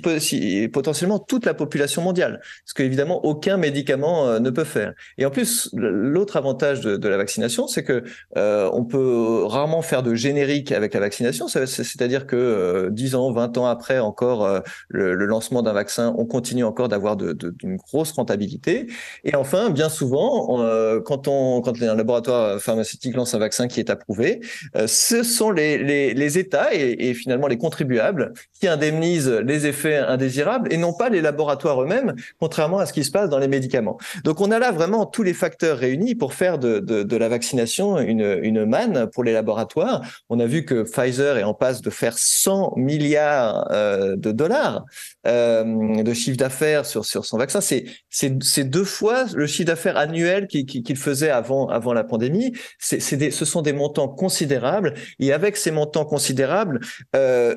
C: potentiellement toute la population mondiale, ce qu'évidemment aucun médicament ne peut faire. Et en plus, l'autre avantage de la vaccination, c'est que on peut rarement faire de générique avec la vaccination, c'est-à-dire que 10 ans, 20 ans après encore le lancement d'un vaccin, on continue encore d'avoir d'une grosse rentabilité. Et enfin, bien bien souvent, quand un laboratoire pharmaceutique lance un vaccin qui est approuvé, ce sont les États et finalement les contribuables qui indemnisent les effets indésirables et non pas les laboratoires eux-mêmes, contrairement à ce qui se passe dans les médicaments. Donc on a là vraiment tous les facteurs réunis pour faire de la vaccination une manne pour les laboratoires. On a vu que Pfizer est en passe de faire 100 milliards de dollars de chiffre d'affaires sur son vaccin. C'est 2 fois le chiffre d'affaires annuel qu'il faisait avant la pandémie. Ce sont des montants considérables, et avec ces montants considérables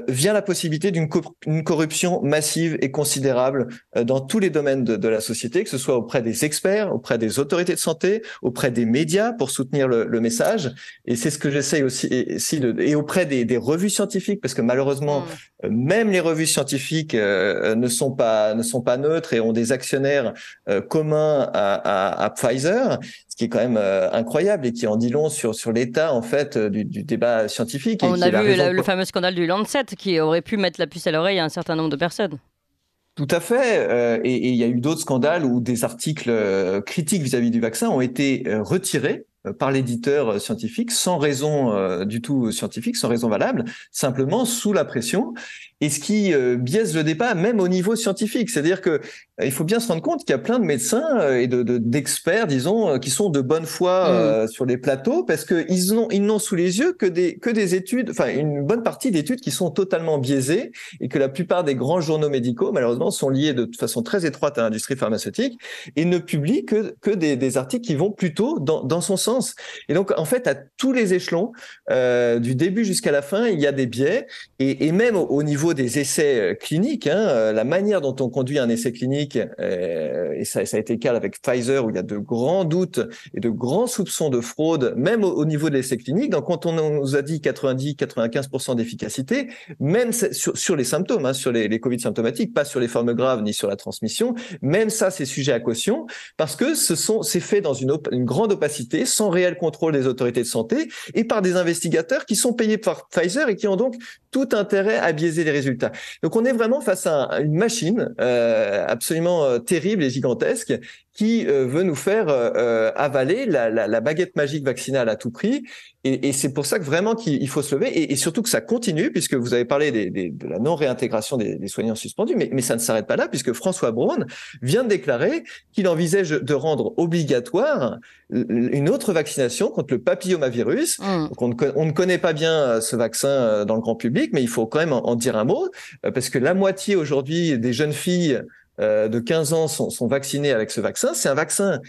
C: vient la possibilité d'une corruption massive et considérable dans tous les domaines de la société, que ce soit auprès des experts, auprès des autorités de santé, auprès des médias pour soutenir le message. Et c'est ce que j'essaye aussi et auprès des revues scientifiques, parce que malheureusement, même les revues scientifiques ne sont pas neutres et ont des actionnaires communs à Pfizer, ce qui est quand même incroyable et qui en dit long sur l'état en fait du débat scientifique.
A: On a vu le fameux scandale du Lancet qui aurait pu mettre la puce à l'oreille à un certain nombre de personnes.
C: Tout à fait. Et il y a eu d'autres scandales où des articles critiques vis-à-vis du vaccin ont été retirés par l'éditeur scientifique sans raison du tout scientifique, sans raison valable, simplement sous la pression. Et ce qui biaise le débat même au niveau scientifique. C'est-à-dire que il faut bien se rendre compte qu'il y a plein de médecins et d'experts, disons, qui sont de bonne foi sur les plateaux, parce que ils n'ont sous les yeux que des études, enfin une bonne partie d'études qui sont totalement biaisées, et que la plupart des grands journaux médicaux, malheureusement, sont liés de façon très étroite à l'industrie pharmaceutique et ne publient que des articles qui vont plutôt dans son sens. Et donc, en fait, à tous les échelons, du début jusqu'à la fin, il y a des biais, et même au niveau des essais cliniques, la manière dont on conduit un essai clinique, et ça a été le cas avec Pfizer, où il y a de grands doutes et de grands soupçons de fraude, même au niveau de l'essai clinique. Donc, quand on nous a dit 90-95% d'efficacité, même sur les symptômes, sur les Covid symptomatiques, pas sur les formes graves ni sur la transmission, même ça, c'est sujet à caution, parce que c'est fait dans une grande opacité, sans réel contrôle des autorités de santé, et par des investigateurs qui sont payés par Pfizer et qui ont donc tout intérêt à biaiser les résultats. Donc on est vraiment face à une machine absolument terrible et gigantesque qui veut nous faire avaler la baguette magique vaccinale à tout prix. Et c'est pour ça que vraiment qu'il faut se lever, et surtout que ça continue, puisque vous avez parlé de la non-réintégration des soignants suspendus, mais ça ne s'arrête pas là, puisque François Braun vient de déclarer qu'il envisage de rendre obligatoire une autre vaccination contre le papillomavirus. Donc on ne connaît pas bien ce vaccin dans le grand public, mais il faut quand même en dire un mot, parce que la moitié aujourd'hui des jeunes filles de 15 ans sont vaccinées avec ce vaccin. C'est un vaccin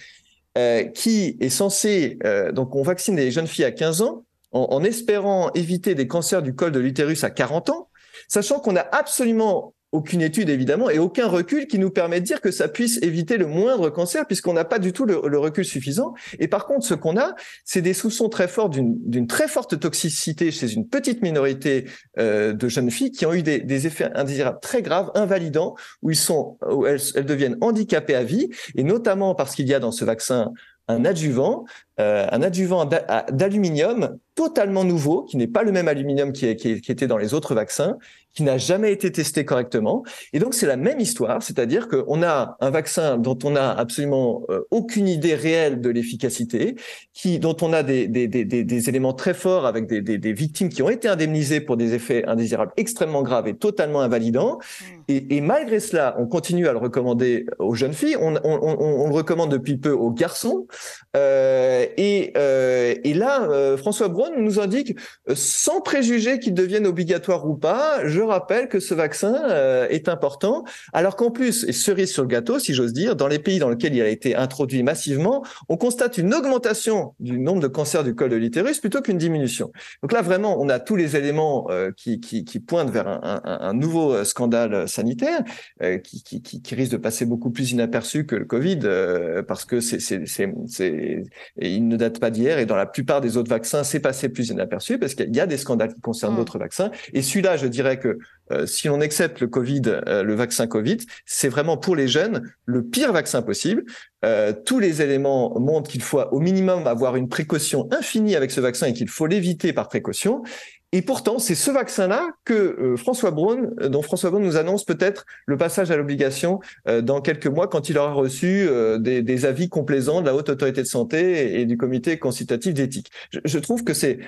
C: qui est censé... donc on vaccine les jeunes filles à 15 ans en espérant éviter des cancers du col de l'utérus à 40 ans, sachant qu'on n'a absolument aucune étude, évidemment, et aucun recul qui nous permet de dire que ça puisse éviter le moindre cancer, puisqu'on n'a pas du tout le recul suffisant. Et par contre, ce qu'on a, c'est des soupçons très forts d'une très forte toxicité chez une petite minorité de jeunes filles qui ont eu des effets indésirables très graves, invalidants, où elles deviennent handicapées à vie, et notamment parce qu'il y a dans ce vaccin un adjuvant d'aluminium totalement nouveau, qui n'est pas le même aluminium qui était dans les autres vaccins, qui n'a jamais été testé correctement. Et donc, c'est la même histoire, c'est-à-dire qu'on a un vaccin dont on n'a absolument aucune idée réelle de l'efficacité, dont on a des éléments très forts avec des victimes qui ont été indemnisées pour des effets indésirables extrêmement graves et totalement invalidants. Et malgré cela, on continue à le recommander aux jeunes filles, on le recommande depuis peu aux garçons. Et là, François Braun nous indique, sans préjuger qu'il devienne obligatoire ou pas, je rappelle que ce vaccin est important, alors qu'en plus, et cerise sur le gâteau, si j'ose dire, dans les pays dans lesquels il a été introduit massivement, on constate une augmentation du nombre de cancers du col de l'utérus plutôt qu'une diminution. Donc là, vraiment, on a tous les éléments qui pointent vers un nouveau scandale sanitaire qui risque de passer beaucoup plus inaperçu que le Covid, parce que il ne date pas d'hier, et dans la plupart des autres vaccins, c'est passé plus inaperçu, parce qu'il y a des scandales qui concernent d'autres vaccins. Et celui-là, je dirais que si l'on accepte le vaccin Covid, c'est vraiment pour les jeunes le pire vaccin possible. Tous les éléments montrent qu'il faut au minimum avoir une précaution infinie avec ce vaccin et qu'il faut l'éviter par précaution. Et pourtant, c'est ce vaccin-là que dont François Braun nous annonce peut-être le passage à l'obligation dans quelques mois, quand il aura reçu des avis complaisants de la Haute Autorité de Santé et du Comité consultatif d'éthique. Je trouve que c'est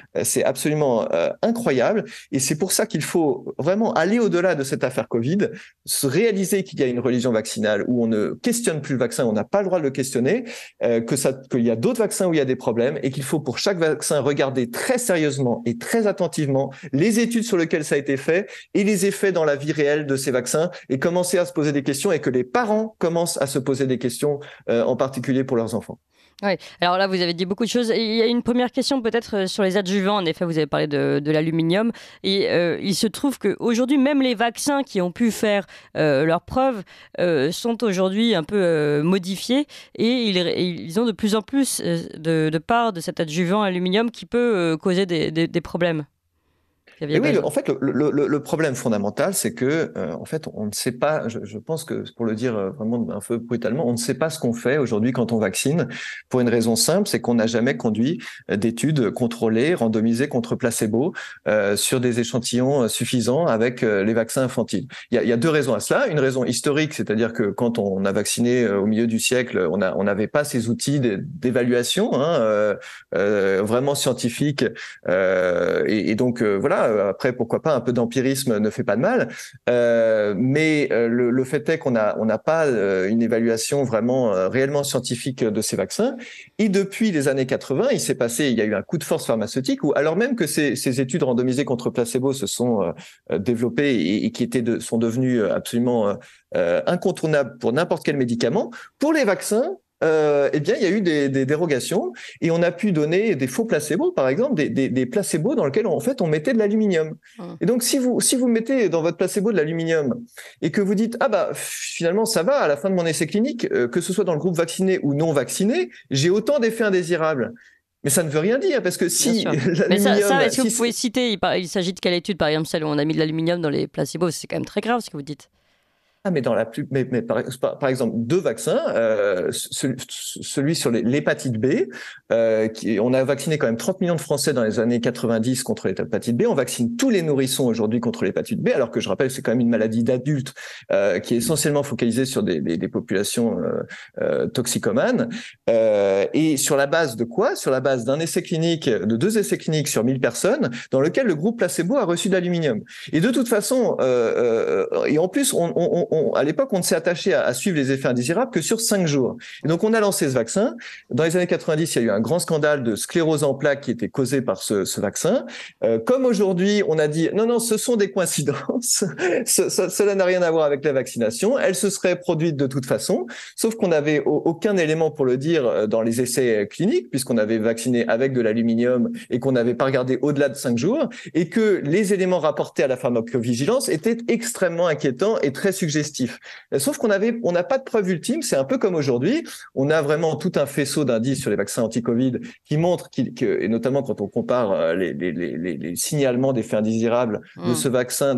C: absolument incroyable, et c'est pour ça qu'il faut vraiment aller au-delà de cette affaire Covid, se réaliser qu'il y a une religion vaccinale où on ne questionne plus le vaccin, on n'a pas le droit de le questionner, qu'il y a d'autres vaccins où il y a des problèmes, et qu'il faut pour chaque vaccin regarder très sérieusement et très attentivement les études sur lesquelles ça a été fait et les effets dans la vie réelle de ces vaccins, et commencer à se poser des questions, et que les parents commencent à se poser des questions, en particulier pour leurs enfants.
A: Oui, alors là, vous avez dit beaucoup de choses. Il y a une première question peut-être sur les adjuvants. En effet, vous avez parlé de l'aluminium. Et il se trouve qu'aujourd'hui, même les vaccins qui ont pu faire leurs preuves sont aujourd'hui un peu modifiés. Et ils ont de plus en plus de part de cet adjuvant aluminium qui peut causer des problèmes.
C: Et oui, en fait, le problème fondamental, c'est que, en fait, on ne sait pas, je pense que, pour le dire vraiment un peu brutalement, on ne sait pas ce qu'on fait aujourd'hui quand on vaccine, pour une raison simple, c'est qu'on n'a jamais conduit d'études contrôlées, randomisées contre placebo, sur des échantillons suffisants avec les vaccins infantiles. Il y a deux raisons à cela. Une raison historique, c'est-à-dire que quand on a vacciné au milieu du siècle, on n'avait pas ces outils d'évaluation, vraiment scientifiques, et donc, voilà. Après, pourquoi pas, un peu d'empirisme ne fait pas de mal, mais le fait est qu'on n'a pas une évaluation vraiment réellement scientifique de ces vaccins. Et depuis les années 80, il y a eu un coup de force pharmaceutique où, alors même que ces études randomisées contre placebo se sont développées et qui sont devenues absolument incontournables pour n'importe quel médicament, pour les vaccins, eh bien, il y a eu des dérogations, et on a pu donner des faux placebos, par exemple, des placebos dans lesquels, en fait, on mettait de l'aluminium. Et donc, si vous mettez dans votre placebo de l'aluminium et que vous dites, ah bah, finalement, ça va, à la fin de mon essai clinique, que ce soit dans le groupe vacciné ou non vacciné, j'ai autant d'effets indésirables. Mais ça ne veut rien dire, parce que si l'aluminium...
A: Mais ça, est-ce que vous pouvez citer, il s'agit de quelle étude, par exemple, celle où on a mis de l'aluminium dans les placebos? C'est quand même très grave ce que vous dites.
C: Ah, mais par exemple, deux vaccins, celui sur l'hépatite B, on a vacciné quand même 30 millions de Français dans les années 90 contre l'hépatite B. On vaccine tous les nourrissons aujourd'hui contre l'hépatite B, alors que je rappelle, c'est quand même une maladie d'adultes qui est essentiellement focalisée sur des populations toxicomanes. Et sur la base de quoi? Sur la base de 2 essais cliniques sur 1000 personnes, dans lequel le groupe placebo a reçu de l'aluminium. Et de toute façon, et en plus, à l'époque, on ne s'est attaché à suivre les effets indésirables que sur 5 jours. Et donc, on a lancé ce vaccin. Dans les années 90, il y a eu un grand scandale de sclérose en plaques qui était causé par ce vaccin. Comme aujourd'hui, on a dit non, ce sont des coïncidences. Cela n'a rien à voir avec la vaccination. Elle se serait produite de toute façon, sauf qu'on n'avait aucun élément pour le dire dans les essais cliniques, puisqu'on avait vacciné avec de l'aluminium et qu'on n'avait pas regardé au-delà de 5 jours, et que les éléments rapportés à la pharmacovigilance étaient extrêmement inquiétants et très suggestifs. Sauf qu'on n'a pas de preuve ultime. C'est un peu comme aujourd'hui. On a vraiment tout un faisceau d'indices sur les vaccins anti-Covid qui montrent et notamment quand on compare les signalements d'effets indésirables de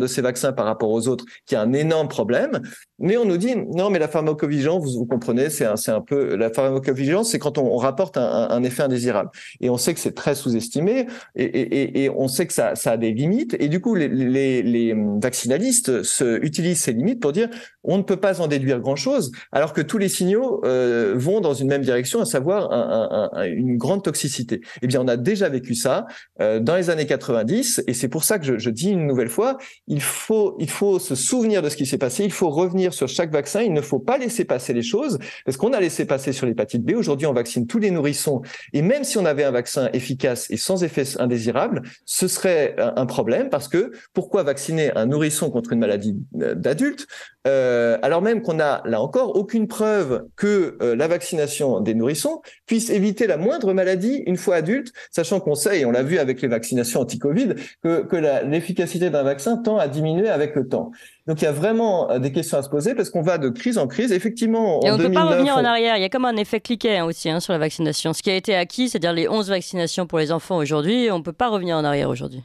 C: ces vaccins par rapport aux autres, qu'il y a un énorme problème. Mais on nous dit non, mais la pharmacovigilance, vous comprenez, c'est un peu la pharmacovigilance, c'est quand on rapporte un effet indésirable. Et on sait que c'est très sous-estimé, et on sait que ça a des limites. Et du coup, les vaccinalistes utilisent ces limites pour dire on ne peut pas en déduire grand-chose, alors que tous les signaux vont dans une même direction, à savoir une grande toxicité. Eh bien, on a déjà vécu ça dans les années 90, et c'est pour ça que je dis une nouvelle fois, il faut se souvenir de ce qui s'est passé, il faut revenir sur chaque vaccin, il ne faut pas laisser passer les choses, parce qu'on a laissé passer sur l'hépatite B. Aujourd'hui, on vaccine tous les nourrissons, et même si on avait un vaccin efficace et sans effet indésirable, ce serait un problème, parce que pourquoi vacciner un nourrisson contre une maladie d'adulte alors même qu'on n'a, là encore, aucune preuve que la vaccination des nourrissons puisse éviter la moindre maladie une fois adulte, sachant qu'on sait, et on l'a vu avec les vaccinations anti-Covid, que l'efficacité d'un vaccin tend à diminuer avec le temps. Donc il y a vraiment des questions à se poser, parce qu'on va de crise en crise. Effectivement,
A: et on ne peut pas revenir en arrière. Il y a comme un effet cliquet aussi sur la vaccination. Ce qui a été acquis, c'est-à-dire les 11 vaccinations pour les enfants aujourd'hui, on ne peut pas revenir en arrière aujourd'hui.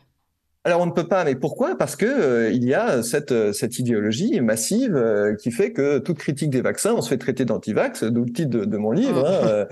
C: Alors on ne peut pas, mais pourquoi? Parce que il y a cette idéologie massive qui fait que toute critique des vaccins, on se fait traiter d'anti-vax, d'où le titre de mon livre,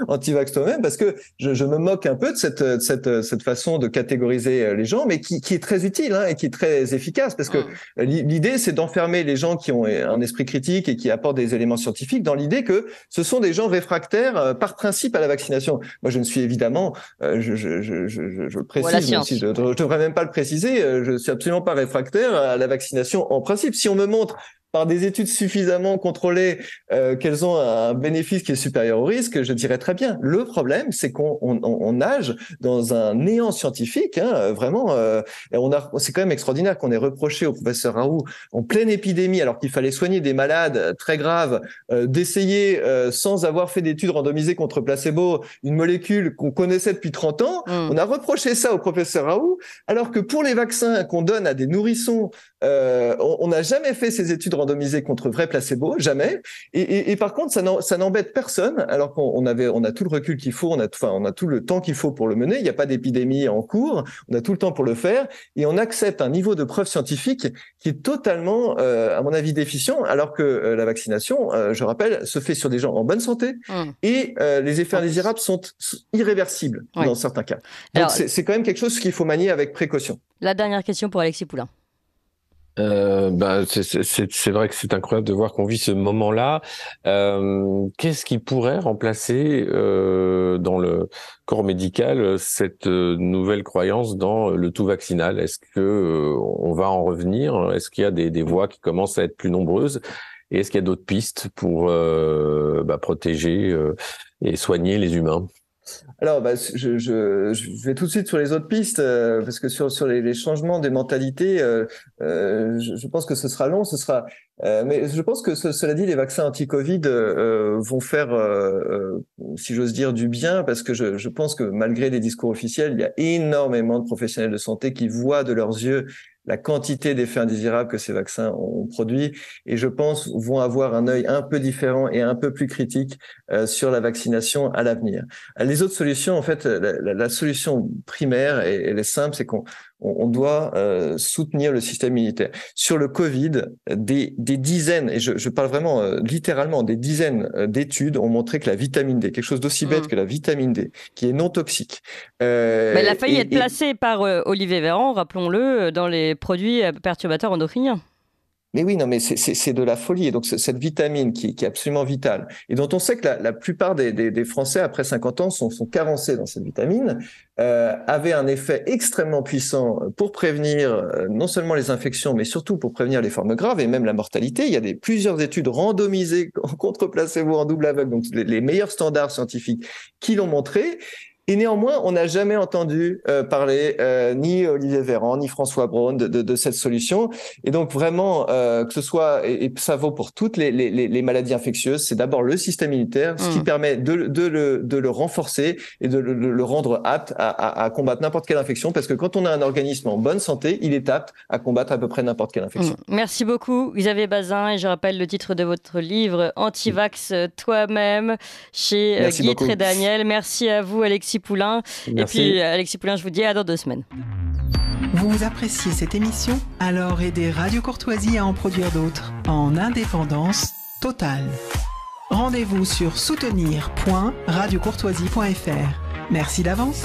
C: Anti-vax toi-même, parce que je me moque un peu de cette façon de catégoriser les gens, mais qui est très utile et qui est très efficace, parce que l'idée c'est d'enfermer les gens qui ont un esprit critique et qui apportent des éléments scientifiques dans l'idée que ce sont des gens réfractaires par principe à la vaccination. Moi je ne suis évidemment, je le précise, même si je devrais même pas le préciser, je suis absolument pas réfractaire à la vaccination en principe. Si on me montre par des études suffisamment contrôlées qu'elles ont un bénéfice qui est supérieur au risque, je dirais très bien. Le problème, c'est qu'on nage dans un néant scientifique, vraiment. C'est quand même extraordinaire qu'on ait reproché au professeur Raoult, en pleine épidémie, alors qu'il fallait soigner des malades très graves, d'essayer, sans avoir fait d'études randomisées contre placebo, une molécule qu'on connaissait depuis 30 ans. On a reproché ça au professeur Raoult, alors que pour les vaccins qu'on donne à des nourrissons, on n'a jamais fait ces études randomisées contre vrai placebo, jamais. Et par contre, ça n'embête personne, alors qu'on a tout le recul qu'il faut, on a tout le temps qu'il faut pour le mener. Il n'y a pas d'épidémie en cours, on a tout le temps pour le faire, et on accepte un niveau de preuve scientifique qui est totalement, à mon avis, déficient, alors que la vaccination, je rappelle, se fait sur des gens en bonne santé, et les effets indésirables sont irréversibles dans certains cas. Donc c'est quand même quelque chose qu'il faut manier avec précaution.
A: La dernière question pour Alexis Poulain.
B: C'est vrai que c'est incroyable de voir qu'on vit ce moment-là. Qu'est-ce qui pourrait remplacer dans le corps médical cette nouvelle croyance dans le tout vaccinal? Est-ce que on va en revenir? Est-ce qu'il y a des voix qui commencent à être plus nombreuses? Et est-ce qu'il y a d'autres pistes pour protéger et soigner les humains?
C: Alors, je vais tout de suite sur les autres pistes, parce que sur les changements des mentalités, je pense que ce sera long, mais je pense que cela dit, les vaccins anti-Covid vont faire, si j'ose dire, du bien, parce que je pense que malgré les discours officiels, il y a énormément de professionnels de santé qui voient de leurs yeux la quantité d'effets indésirables que ces vaccins ont produit, et je pense vont avoir un œil un peu différent et un peu plus critique sur la vaccination à l'avenir. Les autres solutions, en fait, la solution primaire, et elle est simple, c'est qu'on doit soutenir le système immunitaire. Sur le Covid, des dizaines, et je parle vraiment littéralement, des dizaines d'études ont montré que la vitamine D, quelque chose d'aussi bête que la vitamine D, qui est non toxique.
A: Mais elle a failli être placée par Olivier Véran, rappelons-le, dans les produits perturbateurs endocriniens.
C: Mais oui, non, mais c'est de la folie. Et donc, cette vitamine qui est absolument vitale, et dont on sait que la plupart des Français, après 50 ans, sont carencés dans cette vitamine, avait un effet extrêmement puissant pour prévenir non seulement les infections, mais surtout pour prévenir les formes graves et même la mortalité. Il y a plusieurs études randomisées contre placebo en double aveugle, donc les meilleurs standards scientifiques qui l'ont montré. Et néanmoins, on n'a jamais entendu parler ni Olivier Véran, ni François Braun de cette solution. Et donc vraiment, que ce soit, et ça vaut pour toutes les maladies infectieuses, c'est d'abord le système immunitaire, ce qui permet de le renforcer et de le rendre apte à combattre n'importe quelle infection, parce que quand on a un organisme en bonne santé, il est apte à combattre à peu près n'importe quelle infection.
A: Merci beaucoup, Xavier Bazin, et je rappelle le titre de votre livre, Anti-vax toi-même, chez Guy Trédaniel. Merci à vous, Alexis Poulain.
B: Merci.
A: Et puis Alexis Poulain, je vous dis à dans 2 semaines.
D: Vous appréciez cette émission? Alors aidez Radio Courtoisie à en produire d'autres en indépendance totale. Rendez-vous sur soutenir.radiocourtoisie.fr. Merci d'avance.